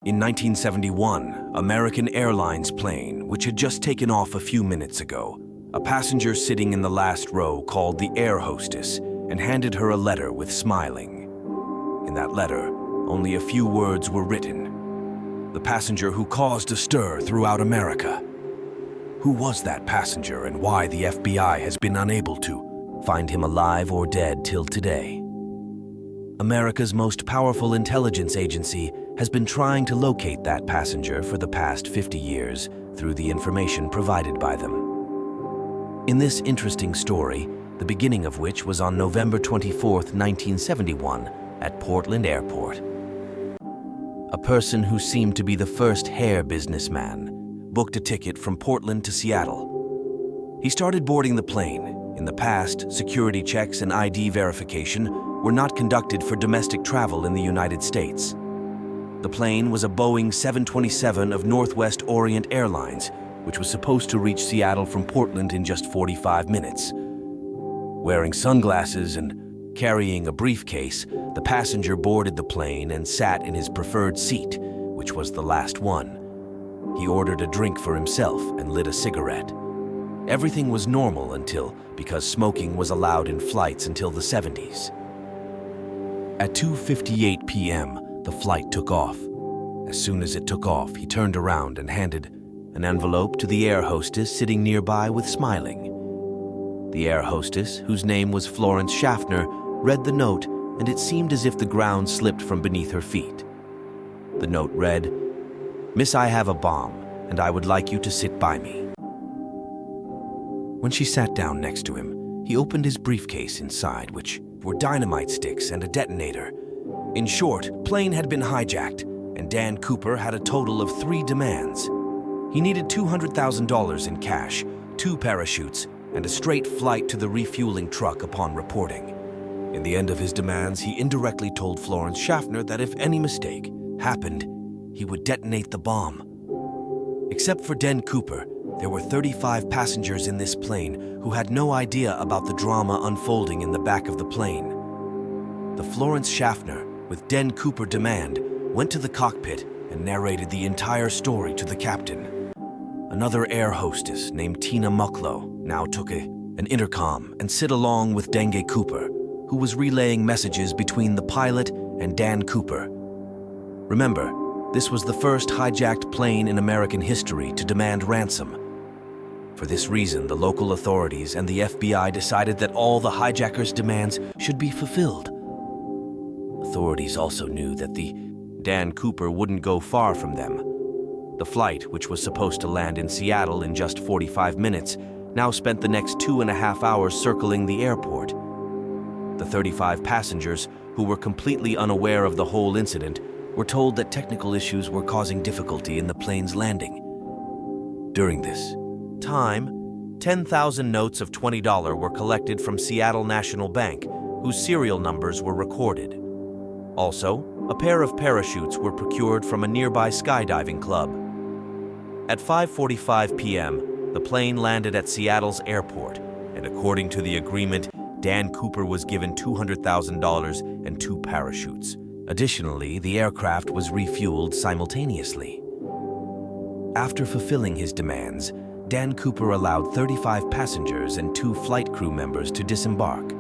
In 1971, American Airlines plane, which had just taken off a few minutes ago, a passenger sitting in the last row called the air hostess and handed her a letter with smiling. In that letter, only a few words were written. The passenger who caused a stir throughout America. Who was that passenger and why the FBI has been unable to find him alive or dead till today? America's most powerful intelligence agency has been trying to locate that passenger for the past 50 years through the information provided by them. In this interesting story, the beginning of which was on November 24, 1971, at Portland Airport. A person who seemed to be the first hair businessman booked a ticket from Portland to Seattle. He started boarding the plane. In the past, security checks and ID verification were not conducted for domestic travel in the United States. The plane was a Boeing 727 of Northwest Orient Airlines, which was supposed to reach Seattle from Portland in just 45 minutes. Wearing sunglasses and carrying a briefcase, the passenger boarded the plane and sat in his preferred seat, which was the last one. He ordered a drink for himself and lit a cigarette. Everything was normal because smoking was allowed in flights until the 70s. At 2:58 p.m., the flight took off. As soon as it took off, he turned around and handed an envelope to the air hostess sitting nearby with smiling. The air hostess, whose name was Florence Schaffner, read the note, and it seemed as if the ground slipped from beneath her feet. The note read, "Miss, I have a bomb, and I would like you to sit by me." When she sat down next to him, he opened his briefcase inside, which were dynamite sticks and a detonator. In short, plane had been hijacked, and Dan Cooper had a total of 3 demands. He needed $200,000 in cash, 2 parachutes, and a straight flight to the refueling truck upon reporting. In the end of his demands, he indirectly told Florence Schaffner that if any mistake happened, he would detonate the bomb. Except for Dan Cooper, there were 35 passengers in this plane who had no idea about the drama unfolding in the back of the plane. The Florence Schaffner, with Dan Cooper demand, went to the cockpit and narrated the entire story to the captain. Another air hostess named Tina Mucklow now took an intercom and sit along with D.B Cooper, who was relaying messages between the pilot and Dan Cooper. Remember, this was the first hijacked plane in American history to demand ransom. For this reason, the local authorities and the FBI decided that all the hijackers' demands should be fulfilled. Authorities also knew that the Dan Cooper wouldn't go far from them. The flight, which was supposed to land in Seattle in just 45 minutes, now spent the next 2.5 hours circling the airport. The 35 passengers, who were completely unaware of the whole incident, were told that technical issues were causing difficulty in the plane's landing. During this time, 10,000 notes of $20 were collected from Seattle National Bank, whose serial numbers were recorded. Also, a pair of parachutes were procured from a nearby skydiving club. At 5:45 p.m., the plane landed at Seattle's airport, and according to the agreement, Dan Cooper was given $200,000 and 2 parachutes. Additionally, the aircraft was refueled simultaneously. After fulfilling his demands, Dan Cooper allowed 35 passengers and 2 flight crew members to disembark.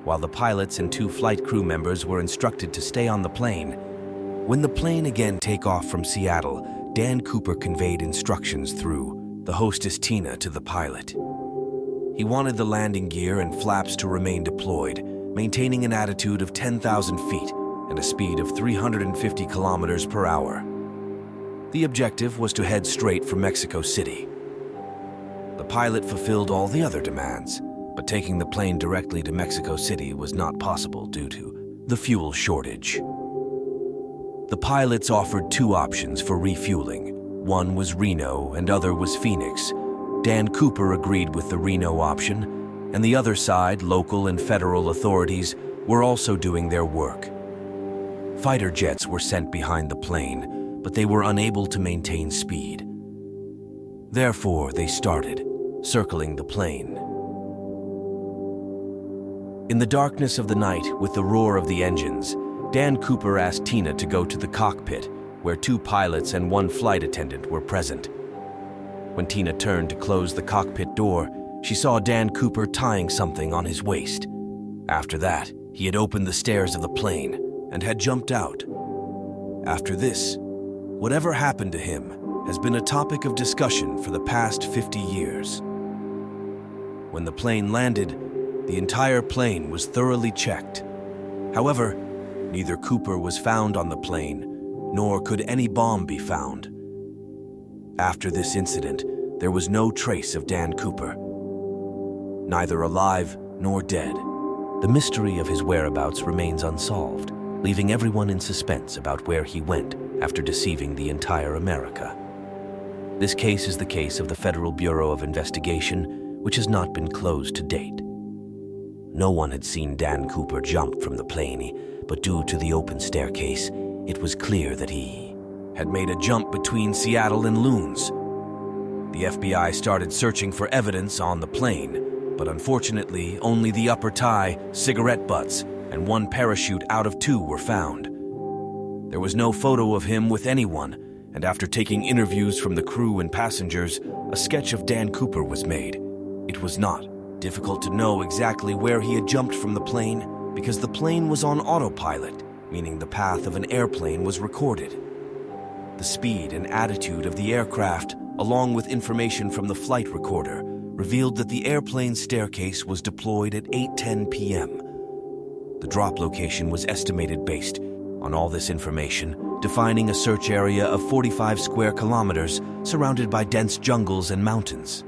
While the pilots and 2 flight crew members were instructed to stay on the plane, when the plane again took off from Seattle, Dan Cooper conveyed instructions through the hostess Tina to the pilot. He wanted the landing gear and flaps to remain deployed, maintaining an altitude of 10,000 feet and a speed of 350 kilometers per hour. The objective was to head straight for Mexico City. The pilot fulfilled all the other demands, but taking the plane directly to Mexico City was not possible due to the fuel shortage. The pilots offered 2 options for refueling. One was Reno and other was Phoenix. Dan Cooper agreed with the Reno option, and the other side, local and federal authorities, were also doing their work. Fighter jets were sent behind the plane, but they were unable to maintain speed. Therefore, they started circling the plane. In the darkness of the night, with the roar of the engines, Dan Cooper asked Tina to go to the cockpit where 2 pilots and 1 flight attendant were present. When Tina turned to close the cockpit door, she saw Dan Cooper tying something on his waist. After that, he had opened the stairs of the plane and had jumped out. After this, whatever happened to him has been a topic of discussion for the past 50 years. When the plane landed, the entire plane was thoroughly checked. However, neither Cooper was found on the plane, nor could any bomb be found. After this incident, there was no trace of Dan Cooper, neither alive nor dead. The mystery of his whereabouts remains unsolved, leaving everyone in suspense about where he went after deceiving the entire America. This case is the case of the Federal Bureau of Investigation, which has not been closed to date. No one had seen Dan Cooper jump from the plane, but due to the open staircase, it was clear that he had made a jump between Seattle and Loons. The FBI started searching for evidence on the plane, but unfortunately, only the upper tie, cigarette butts, and 1 parachute out of 2 were found. There was no photo of him with anyone, and after taking interviews from the crew and passengers, a sketch of Dan Cooper was made. It was not difficult to know exactly where he had jumped from the plane because the plane was on autopilot, meaning the path of an airplane was recorded. The speed and attitude of the aircraft, along with information from the flight recorder, revealed that the airplane staircase was deployed at 8:10 p.m. The drop location was estimated based on all this information, defining a search area of 45 square kilometers surrounded by dense jungles and mountains.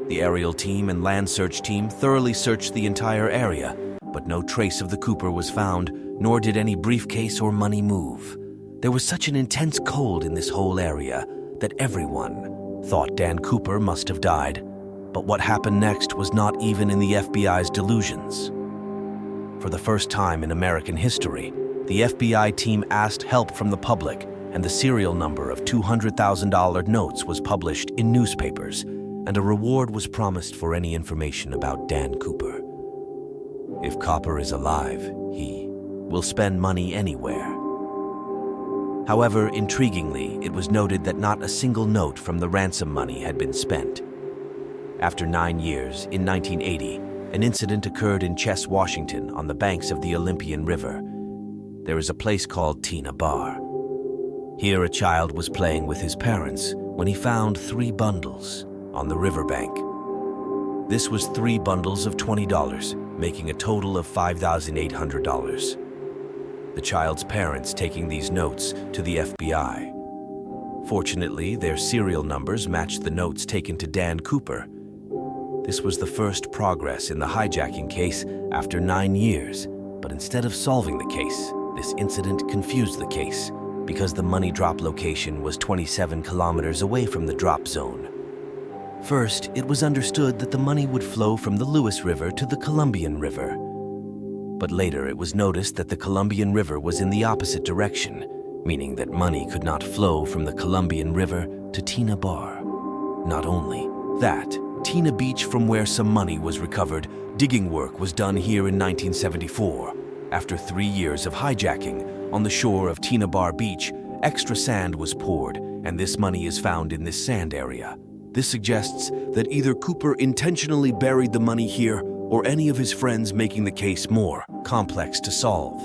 The aerial team and land search team thoroughly searched the entire area, but no trace of the Cooper was found, nor did any briefcase or money move. There was such an intense cold in this whole area that everyone thought Dan Cooper must have died. But what happened next was not even in the FBI's delusions. For the first time in American history, the FBI team asked help from the public, and the serial number of $200,000 notes was published in newspapers, and a reward was promised for any information about Dan Cooper. If Cooper is alive, he will spend money anywhere. However, intriguingly, it was noted that not a single note from the ransom money had been spent. After 9 years, in 1980, an incident occurred in Chess, Washington, on the banks of the Olympian River. There is a place called Tina Bar. Here a child was playing with his parents when he found 3 bundles on the riverbank. This was 3 bundles of $20, making a total of $5,800. The child's parents taking these notes to the FBI. Fortunately, their serial numbers matched the notes taken to Dan Cooper. This was the first progress in the hijacking case after 9 years, but instead of solving the case, this incident confused the case because the money drop location was 27 kilometers away from the drop zone. First, it was understood that the money would flow from the Lewis River to the Columbian River. But later it was noticed that the Columbian River was in the opposite direction, meaning that money could not flow from the Columbian River to Tina Bar. Not only that, Tina Beach, from where some money was recovered, digging work was done here in 1974. After 3 years of hijacking, on the shore of Tina Bar Beach, extra sand was poured, and this money is found in this sand area. This suggests that either Cooper intentionally buried the money here or any of his friends, making the case more complex to solve.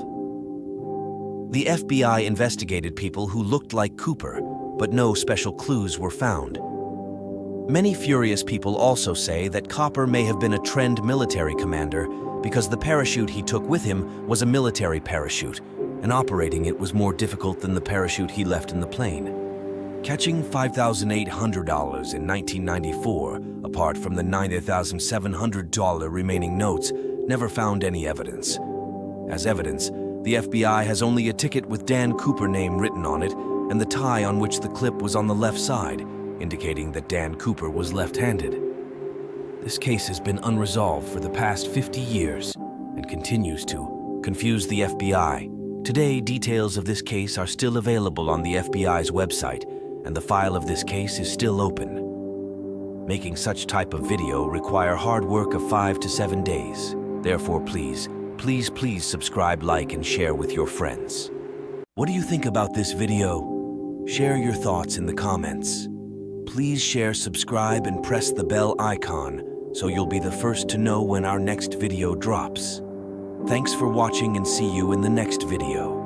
The FBI investigated people who looked like Cooper, but no special clues were found. Many furious people also say that Cooper may have been a trained military commander because the parachute he took with him was a military parachute, and operating it was more difficult than the parachute he left in the plane. Catching $5,800 in 1994, apart from the $90,700 remaining notes, never found any evidence. As evidence, the FBI has only a ticket with Dan Cooper name written on it and the tie on which the clip was on the left side, indicating that Dan Cooper was left-handed. This case has been unresolved for the past 50 years and continues to confuse the FBI. Today, details of this case are still available on the FBI's website, and the file of this case is still open. Making such type of video require hard work of 5 to 7 days. Therefore, please subscribe, like, and share with your friends. What do you think about this video? Share your thoughts in the comments. Please share, subscribe, and press the bell icon so you'll be the first to know when our next video drops. Thanks for watching and see you in the next video.